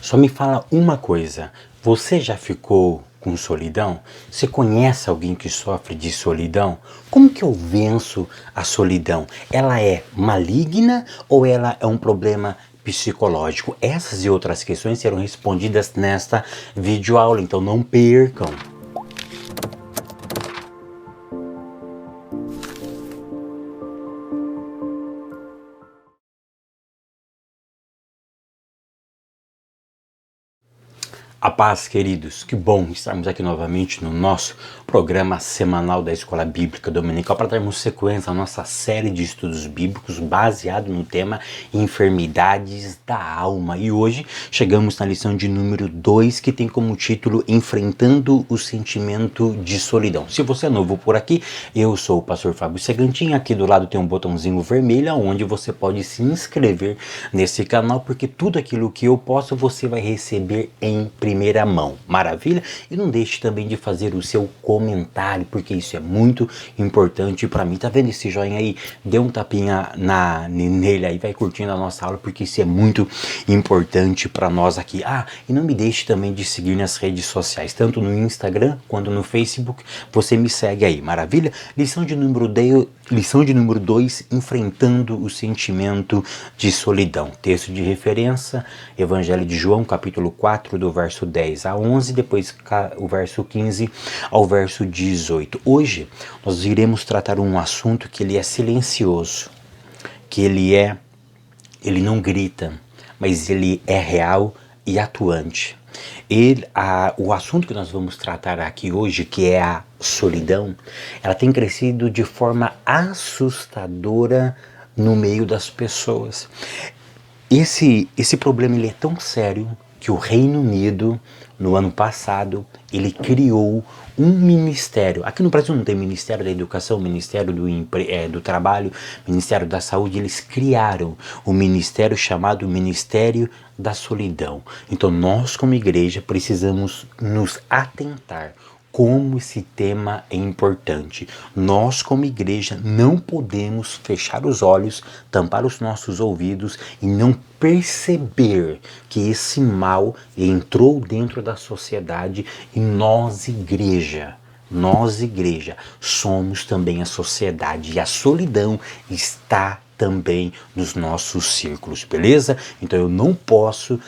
Só me fala uma coisa, você já ficou com solidão? Você conhece alguém que sofre de solidão? Como que eu venço a solidão? Ela é maligna ou ela é um problema psicológico? Essas e outras questões serão respondidas nesta videoaula, então não percam! A paz, queridos, que bom estarmos aqui novamente no nosso programa semanal da Escola Bíblica Dominical para darmos sequência à nossa série de estudos bíblicos baseado no tema enfermidades da alma. E hoje chegamos na lição de número 2, que tem como título Enfrentando o Sentimento de Solidão. Se você é novo por aqui, eu sou o pastor Fábio Segantin. Aqui do lado tem um botãozinho vermelho onde você pode se inscrever nesse canal, porque tudo aquilo que eu posto você vai receber em primeira mão, maravilha? E não deixe também de fazer o seu comentário, porque isso é muito importante para mim. Tá vendo esse joinha aí? Dê um tapinha nele aí, vai curtindo a nossa aula, porque isso é muito importante para nós aqui. E não me deixe também de seguir nas redes sociais, tanto no Instagram quanto no Facebook, você me segue aí, maravilha? Lição de número 2, enfrentando o sentimento de solidão. Texto de referência, Evangelho de João, capítulo 4, do verso 10 a 11, depois o verso 15 ao verso 18. Hoje nós iremos tratar um assunto que ele é silencioso, que ele não grita, mas ele é real e atuante. O assunto que nós vamos tratar aqui hoje, que é a solidão, ela tem crescido de forma assustadora no meio das pessoas. Esse problema ele é tão sério que o Reino Unido, no ano passado, ele criou um ministério. Aqui no Brasil não tem Ministério da Educação, Ministério do Trabalho, Ministério da Saúde. Eles criaram um ministério chamado Ministério da Solidão. Então nós, como igreja, precisamos nos atentar como esse tema é importante. Nós, como igreja, não podemos fechar os olhos, tampar os nossos ouvidos e não perceber que esse mal entrou dentro da sociedade e nós, igreja, somos também a sociedade e a solidão está também nos nossos círculos, beleza? Então eu não posso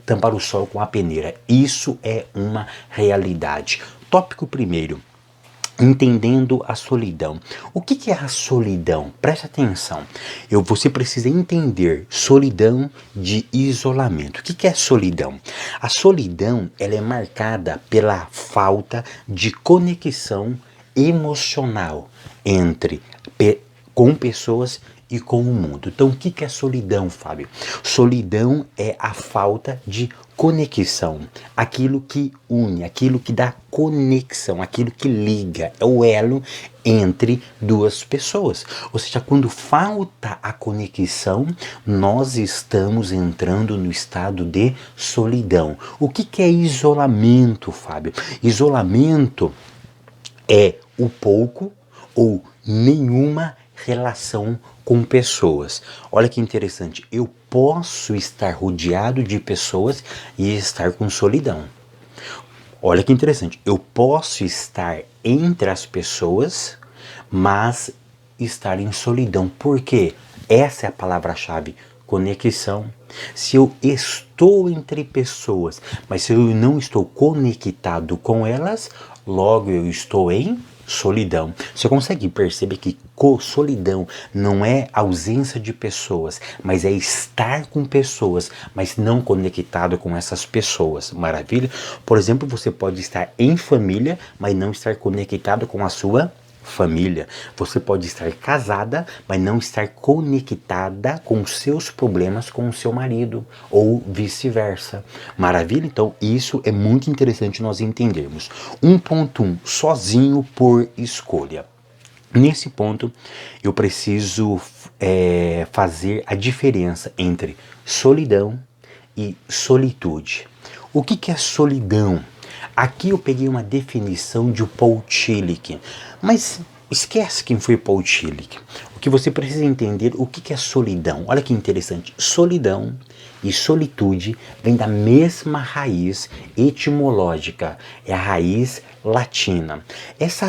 tampar o sol com a peneira. Isso é uma realidade. Tópico primeiro. Entendendo a solidão. O que é a solidão? Preste atenção. Você precisa entender solidão de isolamento. O que é solidão? A solidão ela é marcada pela falta de conexão emocional com pessoas e com o mundo. Então, o que é solidão, Fábio? Solidão é a falta de conexão, aquilo que une, aquilo que dá conexão, aquilo que liga, é o elo entre duas pessoas. Ou seja, quando falta a conexão, nós estamos entrando no estado de solidão. O que é isolamento, Fábio? Isolamento é o pouco ou nenhuma relação com pessoas. Olha que interessante, eu posso estar rodeado de pessoas e estar com solidão. Olha que interessante, eu posso estar entre as pessoas, mas estar em solidão. Por quê? Essa é a palavra-chave, conexão. Se eu estou entre pessoas, mas se eu não estou conectado com elas, logo eu estou em solidão. Você consegue perceber que solidão não é ausência de pessoas, mas é estar com pessoas, mas não conectado com essas pessoas. Maravilha? Por exemplo, você pode estar em família, mas não estar conectado com a sua família. Você pode estar casada, mas não estar conectada com os seus problemas com o seu marido, ou vice-versa. Maravilha? Então, isso é muito interessante nós entendermos. 1.1, sozinho por escolha. Nesse ponto, eu preciso fazer a diferença entre solidão e solitude. O que é solidão? Aqui eu peguei uma definição de Paul Tillich, mas Esquece quem foi Paul Tillich. O que você precisa entender, o que é solidão. Olha que interessante. Solidão e solitude vem da mesma raiz etimológica. É a raiz latina. Essa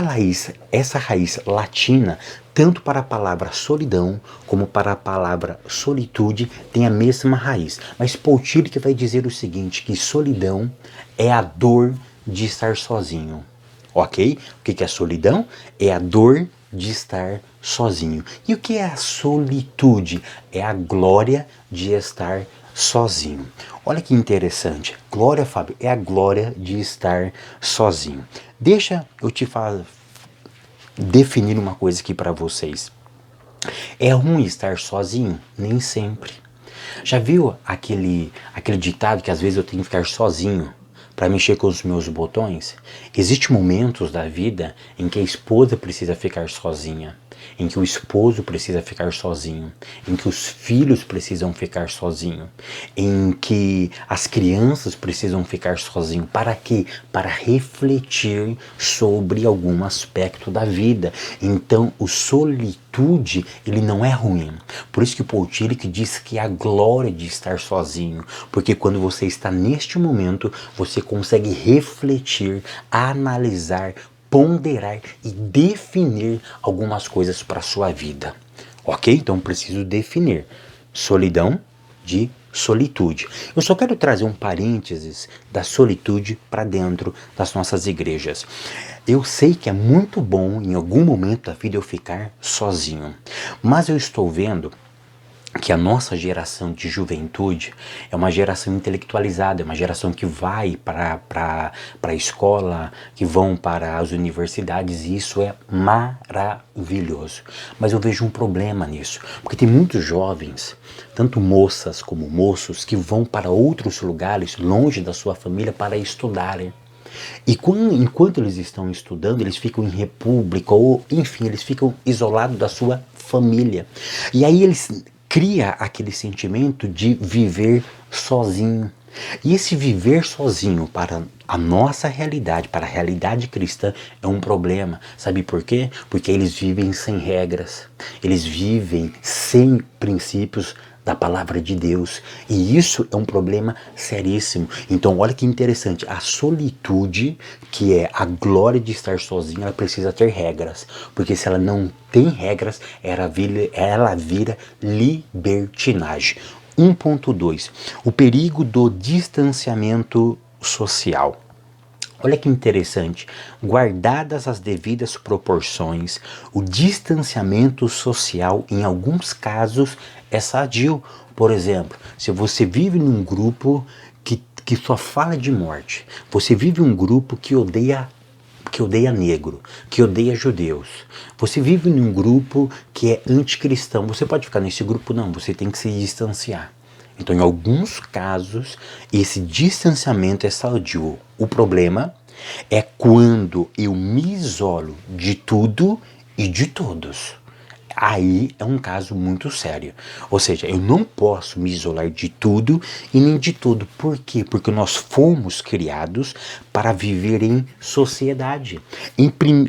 raiz latina, tanto para a palavra solidão como para a palavra solitude, tem a mesma raiz. Mas Paul Tillich vai dizer o seguinte, que solidão é a dor de estar sozinho. Ok? O que é solidão? É a dor de estar sozinho. E o que é a solitude? É a glória de estar sozinho. Olha que interessante. Glória, Fábio, é a glória de estar sozinho. Deixa eu te definir uma coisa aqui para vocês. É ruim estar sozinho? Nem sempre. Já viu aquele ditado que às vezes eu tenho que ficar sozinho para mexer com os meus botões? Existem momentos da vida em que a esposa precisa ficar sozinha, em que o esposo precisa ficar sozinho, em que os filhos precisam ficar sozinhos, em que as crianças precisam ficar sozinhos. Para quê? Para refletir sobre algum aspecto da vida. Então, o solitude, ele não é ruim. Por isso que Paul Tillich diz que é a glória de estar sozinho, porque quando você está neste momento, você consegue refletir, analisar, ponderar e definir algumas coisas para a sua vida. Ok? Então preciso definir solidão de solitude. Eu só quero trazer um parênteses da solitude para dentro das nossas igrejas. Eu sei que é muito bom em algum momento da vida eu ficar sozinho, mas eu estou vendo que a nossa geração de juventude é uma geração intelectualizada, é uma geração que vai para a escola, que vão para as universidades, e isso é maravilhoso. Mas eu vejo um problema nisso, porque tem muitos jovens, tanto moças como moços, que vão para outros lugares, longe da sua família, para estudarem. E enquanto eles estão estudando, eles ficam em república, ou enfim, eles ficam isolados da sua família. E aí eles cria aquele sentimento de viver sozinho. E esse viver sozinho para a nossa realidade, para a realidade cristã, é um problema. Sabe por quê? Porque eles vivem sem regras, eles vivem sem princípios da palavra de Deus. E isso é um problema seríssimo. Então olha que interessante, a solitude, que é a glória de estar sozinho, ela precisa ter regras. Porque se ela não tem regras, ela vira libertinagem. 1.2. O perigo do distanciamento social. Olha que interessante, guardadas as devidas proporções, o distanciamento social em alguns casos é sadio. Por exemplo, se você vive num grupo que só fala de morte, você vive um grupo que odeia negro, que odeia judeus, você vive num grupo que é anticristão, você pode ficar nesse grupo? Não, você tem que se distanciar. Então, em alguns casos, esse distanciamento é sadio. O problema é quando eu me isolo de tudo e de todos. Aí é um caso muito sério. Ou seja, eu não posso me isolar de tudo e nem de tudo. Por quê? Porque nós fomos criados para viver em sociedade.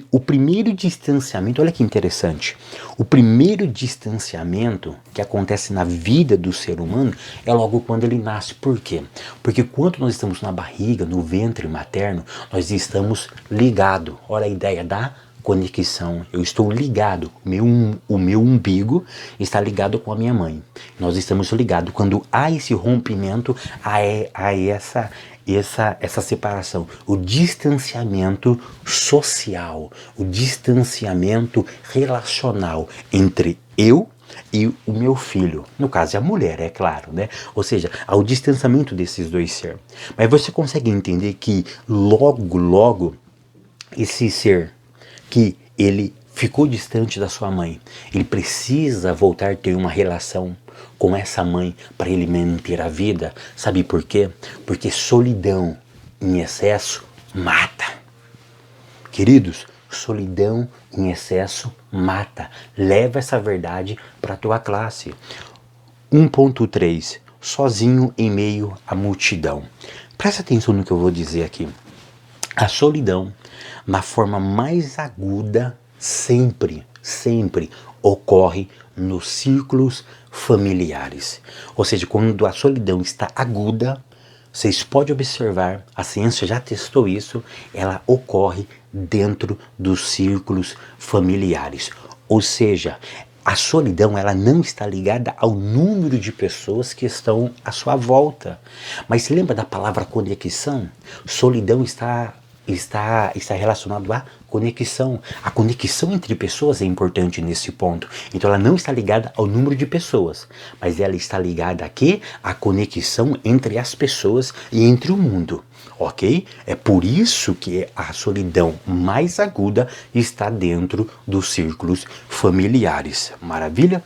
O primeiro distanciamento, olha que interessante, o primeiro distanciamento que acontece na vida do ser humano é logo quando ele nasce. Por quê? Porque quando nós estamos na barriga, no ventre materno, nós estamos ligados. Olha a ideia da conexão, eu estou ligado, o meu umbigo está ligado com a minha mãe. Nós estamos ligados. Quando há esse rompimento, há essa separação, o distanciamento social, o distanciamento relacional entre eu e o meu filho, no caso é a mulher, é claro, né? Ou seja, há o distanciamento desses dois seres. Mas você consegue entender que logo esse ser que ele ficou distante da sua mãe, ele precisa voltar a ter uma relação com essa mãe para ele manter a vida. Sabe por quê? Porque solidão em excesso mata. Queridos, solidão em excesso mata. Leva essa verdade para a tua classe. 1.3. Sozinho em meio à multidão. Presta atenção no que eu vou dizer aqui. A solidão, na forma mais aguda, sempre ocorre nos círculos familiares. Ou seja, quando a solidão está aguda, vocês podem observar, a ciência já testou isso, ela ocorre dentro dos círculos familiares. Ou seja, a solidão ela não está ligada ao número de pessoas que estão à sua volta. Mas se lembra da palavra conexão? Solidão está relacionado à conexão. A conexão entre pessoas é importante nesse ponto. Então ela não está ligada ao número de pessoas, mas ela está ligada a quê? A conexão entre as pessoas e entre o mundo. Ok? É por isso que a solidão mais aguda está dentro dos círculos familiares. Maravilha?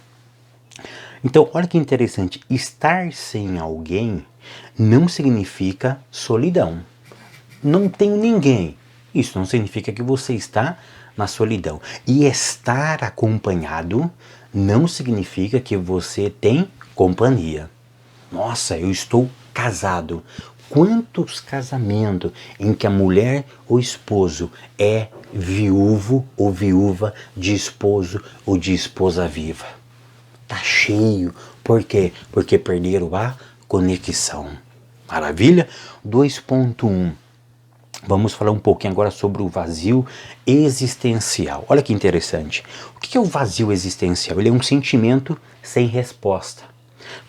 Então, olha que interessante. Estar sem alguém não significa solidão. Não tenho ninguém. Isso não significa que você está na solidão. E estar acompanhado não significa que você tem companhia. Nossa, eu estou casado. Quantos casamentos em que a mulher ou esposo é viúvo ou viúva de esposo ou de esposa viva? Tá cheio. Por quê? Porque perderam a conexão. Maravilha? 2.1. Vamos falar um pouquinho agora sobre o vazio existencial. Olha que interessante. O que é o vazio existencial? Ele é um sentimento sem resposta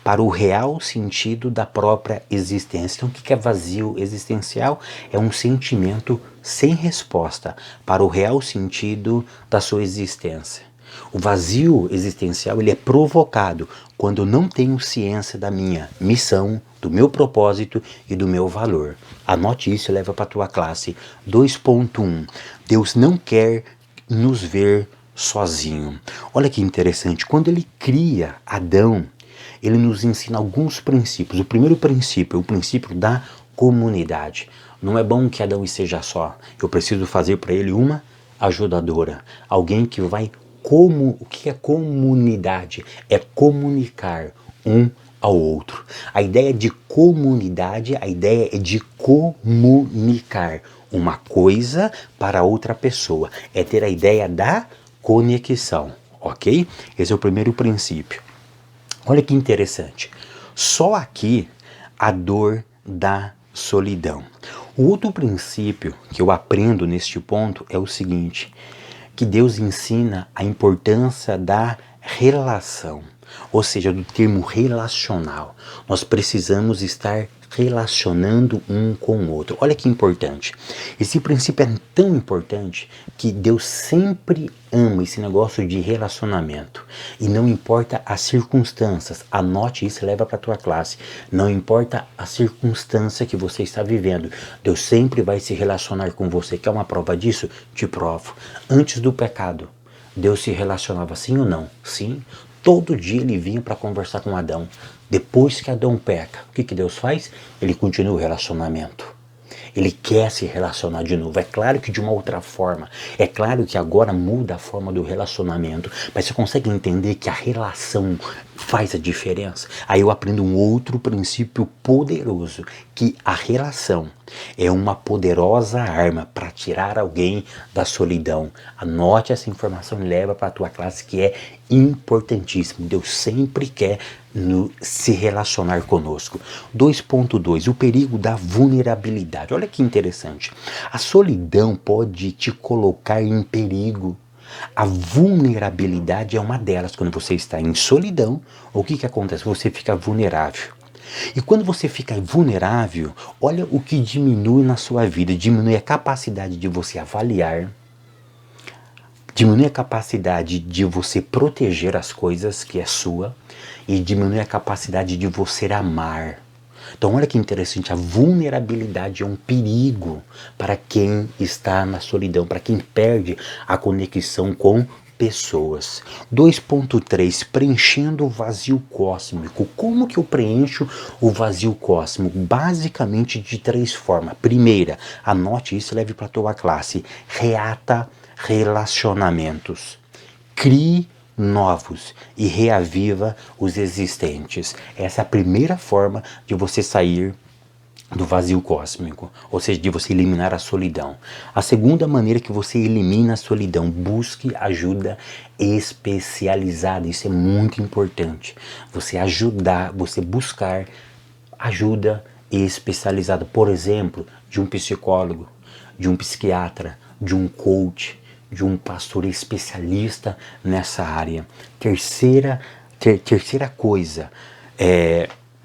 para o real sentido da própria existência. Então, o que é vazio existencial? É um sentimento sem resposta para o real sentido da sua existência. O vazio existencial ele é provocado quando eu não tenho ciência da minha missão, do meu propósito e do meu valor. Anote isso e leva para a tua classe. 2.1. Deus não quer nos ver sozinho. Olha que interessante. Quando ele cria Adão, ele nos ensina alguns princípios. O primeiro princípio é o princípio da comunidade. Não é bom que Adão esteja só. Eu preciso fazer para ele uma ajudadora. Alguém que vai o que é comunidade? É comunicar um ao outro. A ideia de comunidade, a ideia é de comunicar uma coisa para outra pessoa. É ter a ideia da conexão, ok? Esse é o primeiro princípio. Olha que interessante. Só aqui a dor da solidão. O outro princípio que eu aprendo neste ponto é o seguinte, que Deus ensina a importância da relação, ou seja, do termo relacional. Nós precisamos estar relacionando um com o outro. Olha que importante. Esse princípio é tão importante que Deus sempre ama esse negócio de relacionamento. E não importa as circunstâncias. Anote isso e leva para a tua classe. Não importa a circunstância que você está vivendo. Deus sempre vai se relacionar com você. Quer uma prova disso? Te provo. Antes do pecado, Deus se relacionava sim ou não? Sim. Todo dia ele vinha para conversar com Adão. Depois que Adão peca, o que Deus faz? Ele continua o relacionamento. Ele quer se relacionar de novo. É claro que de uma outra forma. É claro que agora muda a forma do relacionamento. Mas você consegue entender que a relação faz a diferença? Aí eu aprendo um outro princípio poderoso. Que a relação é uma poderosa arma para tirar alguém da solidão. Anote essa informação e leva para a tua classe que é importantíssimo. Deus sempre quer se relacionar conosco. 2.2. O perigo da vulnerabilidade. Olha que interessante. A solidão pode te colocar em perigo. A vulnerabilidade é uma delas. Quando você está em solidão, o que acontece? Você fica vulnerável. E quando você fica vulnerável, olha o que diminui na sua vida. Diminui a capacidade de você avaliar, diminui a capacidade de você proteger as coisas que é sua e diminui a capacidade de você amar. Então olha que interessante, a vulnerabilidade é um perigo para quem está na solidão, para quem perde a conexão com pessoas. 2.3, preenchendo o vazio cósmico. Como que eu preencho o vazio cósmico? Basicamente de 3 formas. Primeira, anote isso e leve para a tua classe. Reata relacionamentos. Crie novos e reaviva os existentes. Essa é a primeira forma de você sair do vazio cósmico, ou seja, de você eliminar a solidão. A segunda maneira que você elimina a solidão, busque ajuda especializada. Isso é muito importante. Você buscar ajuda especializada, por exemplo, de um psicólogo, de um psiquiatra, de um coach, de um pastor especialista nessa área. Terceira coisa,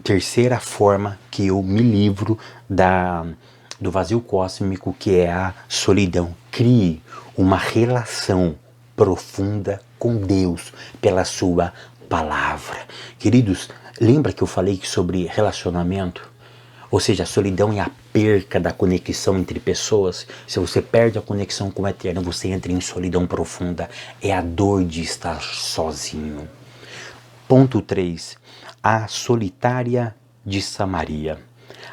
terceira forma que eu me livro do vazio cósmico, que é a solidão. Crie uma relação profunda com Deus pela sua palavra. Queridos, lembra que eu falei sobre relacionamento? Ou seja, a solidão é a perca da conexão entre pessoas. Se você perde a conexão com o Eterno, você entra em solidão profunda. É a dor de estar sozinho. Ponto 3. A solitária de Samaria.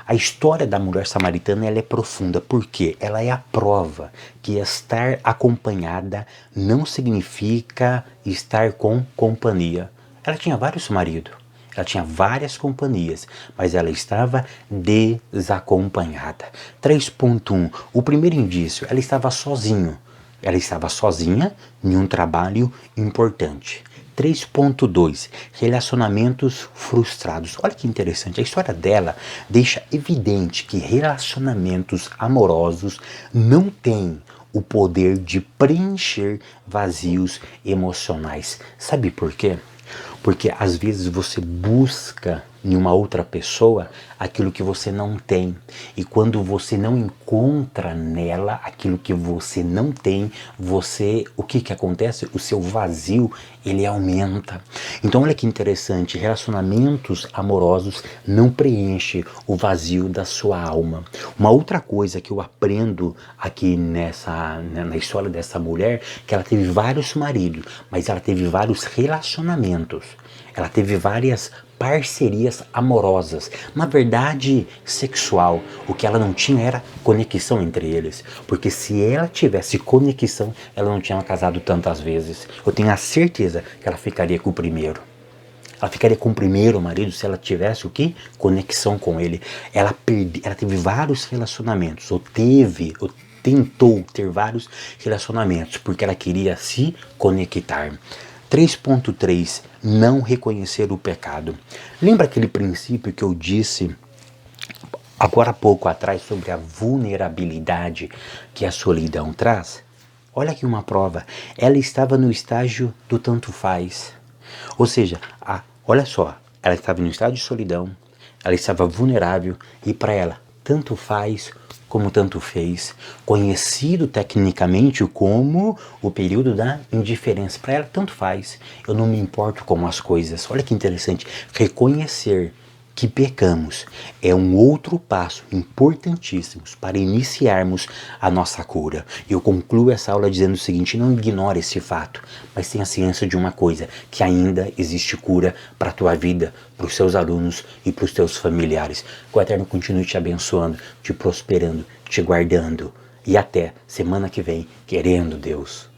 A história da mulher samaritana ela é profunda, porque ela é a prova que estar acompanhada não significa estar com companhia. Ela tinha vários maridos, ela tinha várias companhias, mas ela estava desacompanhada. 3.1. O primeiro indício, ela estava sozinha. Ela estava sozinha em um trabalho importante. 3.2. Relacionamentos frustrados. Olha que interessante, a história dela deixa evidente que relacionamentos amorosos não têm o poder de preencher vazios emocionais. Sabe por quê? Porque às vezes você busca em uma outra pessoa aquilo que você não tem. E quando você não encontra nela aquilo que você não tem, o que acontece? O seu vazio, ele aumenta. Então olha que interessante, relacionamentos amorosos não preenchem o vazio da sua alma. Uma outra coisa que eu aprendo aqui na história dessa mulher, que ela teve vários maridos, mas ela teve vários relacionamentos. Ela teve várias parcerias amorosas, na verdade sexual. O que ela não tinha era conexão entre eles, porque se ela tivesse conexão, ela não tinha casado tantas vezes. Eu tenho a certeza que ela ficaria com o primeiro. Ela ficaria com o primeiro marido se ela tivesse o quê? Conexão com ele. Ela teve vários relacionamentos, ou tentou ter vários relacionamentos, porque ela queria se conectar. 3.3. Não reconhecer o pecado. Lembra aquele princípio que eu disse agora há pouco atrás sobre a vulnerabilidade que a solidão traz? Olha aqui uma prova. Ela estava no estágio do tanto faz. Ou seja, olha só, ela estava no estágio de solidão, ela estava vulnerável e para ela tanto faz como tanto fez, conhecido tecnicamente como o período da indiferença. Para ela, tanto faz, eu não me importo com as coisas. Olha que interessante, reconhecer que pecamos é um outro passo importantíssimo para iniciarmos a nossa cura. Eu concluo essa aula dizendo o seguinte: não ignore esse fato, mas tenha ciência de uma coisa, que ainda existe cura para a tua vida, para os seus alunos e para os teus familiares. Que o Eterno continue te abençoando, te prosperando, te guardando. E até semana que vem, querendo Deus.